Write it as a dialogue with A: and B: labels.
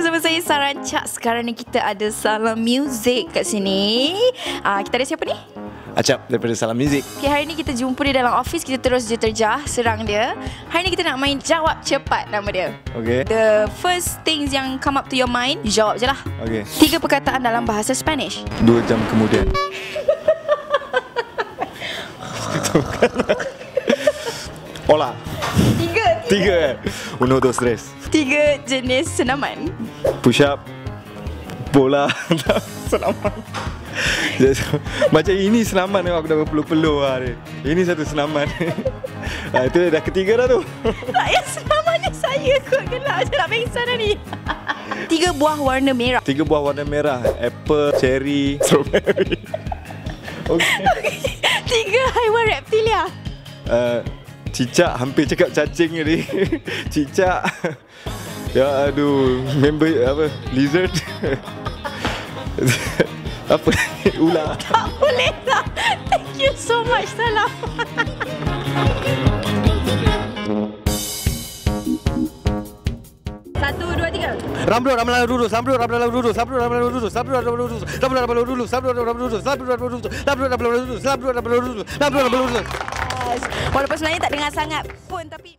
A: bersama saya Sarancak. Sekarang ni kita ada Salam Music kat sini. Kita ada siapa ni?
B: Acap daripada Salam Music.
A: Okay, hari ni kita jumpa dia dalam office. Kita terus je terjah serang dia. Hari ni kita nak main jawab cepat nama dia.
B: Okay.
A: The first things yang come up to your mind, you jawab je lah.
B: Okay.
A: 3 perkataan dalam bahasa Spanish.
B: 2 jam kemudian. Hola. 3 1, 2, 3.
A: 3 jenis senaman.
B: Push up, bola, senaman. Macam ini senaman aku dah berpeluh-peluh lah dia. Ini satu senaman. Itu dah ketiga dah tu.
A: Tak payah senaman ni saya kot. Gelak je nak pengsan dah ni. 3 buah warna merah.
B: 3 buah warna merah. Apple, cherry, strawberry. Okay.
A: 3 haiwan reptilia.
B: Cicak, hampir cakap cacing tadi. Cicak. Ya aduh, member apa? Lizard. Apa? Ular.
A: Tak boleh lah. Thank you so much, Salam. Satu, dua, tiga.
B: Ramblur ramalan duduk, sambrur ramalan duduk, sambrur ramalan duduk, sambrur ramalan duduk, sambrur ramalan duduk, sambrur ramalan duduk, sambrur ramalan duduk, sambrur ramalan duduk, sambrur ramalan duduk, sambrur ramalan duduk.
A: Walaupun sebenarnya tak dengar sangat pun, tapi